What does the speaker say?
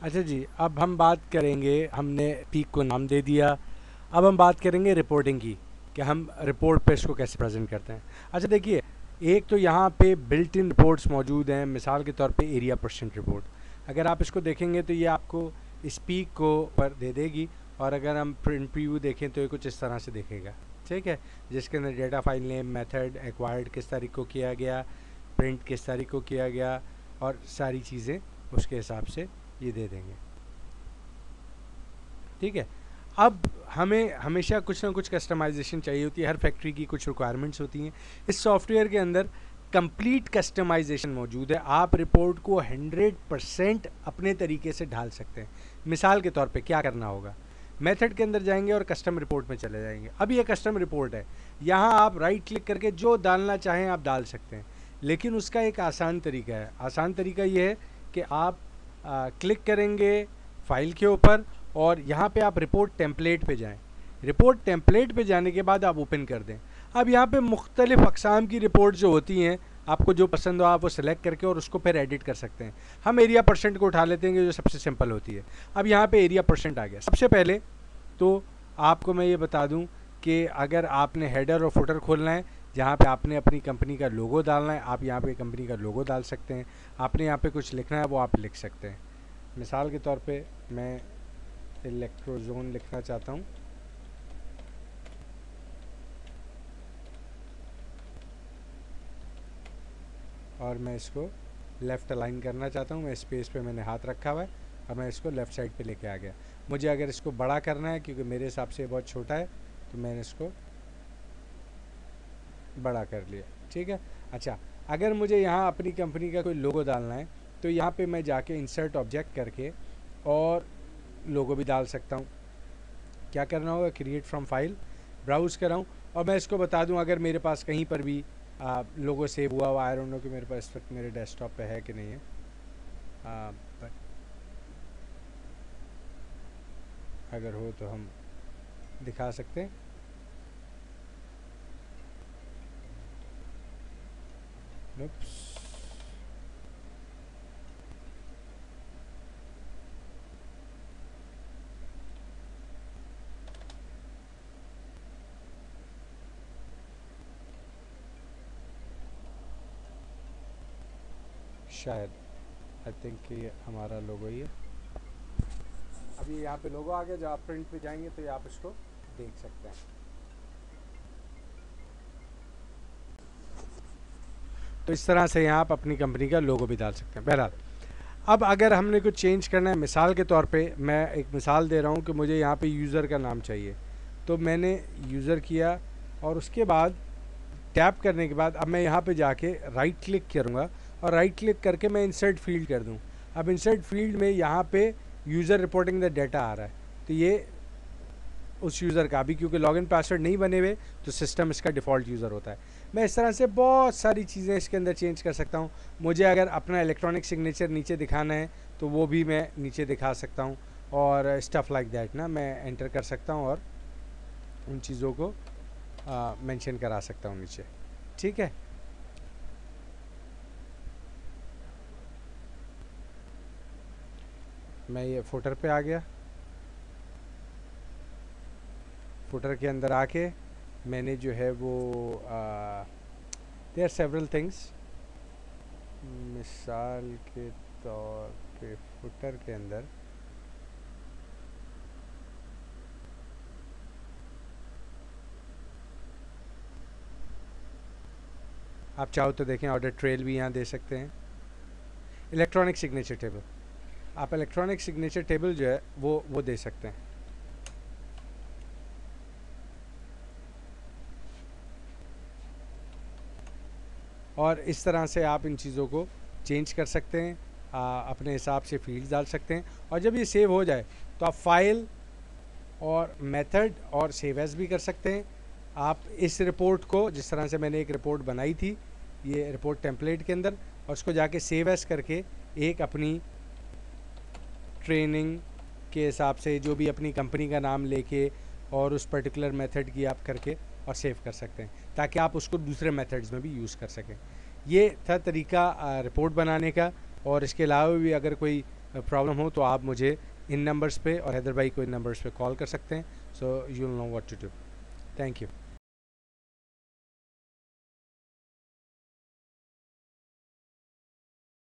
अच्छा जी, अब हम बात करेंगे, हमने पीक को नाम दे दिया। अब हम बात करेंगे रिपोर्टिंग की, कि हम रिपोर्ट पे इसको कैसे प्रेजेंट करते हैं। अच्छा देखिए, एक तो यहाँ पे बिल्ट इन रिपोर्ट्स मौजूद हैं, मिसाल के तौर पे एरिया परसेंट रिपोर्ट। अगर आप इसको देखेंगे तो ये आपको इस पीक को पर दे देगी, और अगर हम प्रिंट प्रीव्यू देखें तो ये कुछ इस तरह से दिखेगा। ठीक है, जिसके अंदर data file name, method, acquired किस तारीख को किया गया, प्रिंट किस तारीख को किया गया, और सारी चीज़ें उसके हिसाब से ये दे देंगे। ठीक है, अब हमें हमेशा कुछ ना कुछ कस्टमाइजेशन चाहिए होती है, हर फैक्ट्री की कुछ रिक्वायरमेंट्स होती हैं। इस सॉफ्टवेयर के अंदर कंप्लीट कस्टमाइजेशन मौजूद है, आप रिपोर्ट को 100% अपने तरीके से ढाल सकते हैं। मिसाल के तौर पे क्या करना होगा, मेथड के अंदर जाएंगे और कस्टम रिपोर्ट में चले जाएंगे। अब ये कस्टम रिपोर्ट है, यहाँ आप राइट क्लिक करके जो डालना चाहें आप डाल सकते हैं, लेकिन उसका एक आसान तरीका है। आसान तरीका ये है कि आप क्लिक करेंगे फाइल के ऊपर, और यहाँ पे आप रिपोर्ट टेम्पलेट पे जाएं। रिपोर्ट टेम्पलेट पे जाने के बाद आप ओपन कर दें। अब यहाँ पे मुख्तलिफ़ अक़साम की रिपोर्ट जो होती हैं, आपको जो पसंद हो आप वो सिलेक्ट करके और उसको फिर एडिट कर सकते हैं। हम एरिया परसेंट को उठा लेते हैं जो सबसे सिंपल होती है। अब यहाँ पे एरिया परसेंट आ गया। सबसे पहले तो आपको मैं ये बता दूँ कि अगर आपने हेडर और फुटर खोलना है, जहाँ पे आपने अपनी कंपनी का लोगो डालना है, आप यहाँ पे कंपनी का लोगो डाल सकते हैं। आपने यहाँ पे कुछ लिखना है वो आप लिख सकते हैं। मिसाल के तौर पे मैं इलेक्ट्रोजोन लिखना चाहता हूँ, और मैं इसको लेफ़्ट अलाइन करना चाहता हूँ। मैं स्पेस पे मैंने हाथ रखा हुआ है और मैं इसको लेफ़्ट साइड पे लेके आ गया। मुझे अगर इसको बड़ा करना है, क्योंकि मेरे हिसाब से बहुत छोटा है, तो मैंने इसको बड़ा कर लिया। ठीक है, अच्छा अगर मुझे यहाँ अपनी कंपनी का कोई लोगो डालना है, तो यहाँ पे मैं जाके इंसर्ट ऑब्जेक्ट करके और लोगो भी डाल सकता हूँ। क्या करना होगा, क्रिएट फ्रॉम फाइल, ब्राउज़ कराऊँ, और मैं इसको बता दूँ अगर मेरे पास कहीं पर भी लोगो सेव हुआ हुआ, आई डोंट नो कि मेरे पास इस वक्त मेरे डेस्कटॉप पे है कि नहीं है, बट अगर हो तो हम दिखा सकते हैं। Oops. शायद आई थिंक ये हमारा लोगो ही है। अभी यहाँ पे लोगो आ गया, जब आप प्रिंट पे जाएंगे तो ये आप इसको देख सकते हैं। तो इस तरह से यहाँ आप अपनी कंपनी का लोगो भी डाल सकते हैं। बहरहाल, अब अगर हमने कुछ चेंज करना है, मिसाल के तौर पे मैं एक मिसाल दे रहा हूँ कि मुझे यहाँ पे यूज़र का नाम चाहिए, तो मैंने यूज़र किया और उसके बाद टैप करने के बाद अब मैं यहाँ पे जाके राइट क्लिक करूँगा, और राइट क्लिक करके मैं इंसर्ट फील्ड कर दूँ। अब इंसर्ट फील्ड में यहाँ पे यूज़र रिपोर्टिंग द डाटा आ रहा है, तो ये उस यूज़र का भी, क्योंकि लॉगिन पासवर्ड नहीं बने हुए तो सिस्टम इसका डिफ़ॉल्ट यूज़र होता है। मैं इस तरह से बहुत सारी चीज़ें इसके अंदर चेंज कर सकता हूँ। मुझे अगर अपना इलेक्ट्रॉनिक सिग्नेचर नीचे दिखाना है तो वो भी मैं नीचे दिखा सकता हूँ, और स्टफ़ लाइक दैट ना मैं एंटर कर सकता हूँ और उन चीज़ों को मेंशन करा सकता हूँ नीचे। ठीक है, मैं ये फुटर पे आ गया। फुटर के अंदर आके मैंने जो है वो देयर सेवरल थिंग्स, मिसाल के तौर पे फुटर के अंदर आप चाहो तो देखें, ऑर्डर ट्रेल भी यहाँ दे सकते हैं। इलेक्ट्रॉनिक सिग्नेचर टेबल, आप इलेक्ट्रॉनिक सिग्नेचर टेबल जो है वो दे सकते हैं। और इस तरह से आप इन चीज़ों को चेंज कर सकते हैं, अपने हिसाब से फील्ड्स डाल सकते हैं। और जब ये सेव हो जाए तो आप फाइल और मेथड और सेव एज भी कर सकते हैं। आप इस रिपोर्ट को, जिस तरह से मैंने एक रिपोर्ट बनाई थी ये रिपोर्ट टेम्पलेट के अंदर, और उसको जाके सेव एज करके एक अपनी ट्रेनिंग के हिसाब से जो भी अपनी कंपनी का नाम लेके और उस पर्टिकुलर मेथड की आप करके और सेव कर सकते हैं, ताकि आप उसको दूसरे मेथड्स में भी यूज़ कर सकें। ये था तरीका रिपोर्ट बनाने का। और इसके अलावा भी अगर कोई प्रॉब्लम हो तो आप मुझे इन नंबर्स पे और हैदर भाई को इन नंबर्स पे कॉल कर सकते हैं. So you will know what to do. Thank you.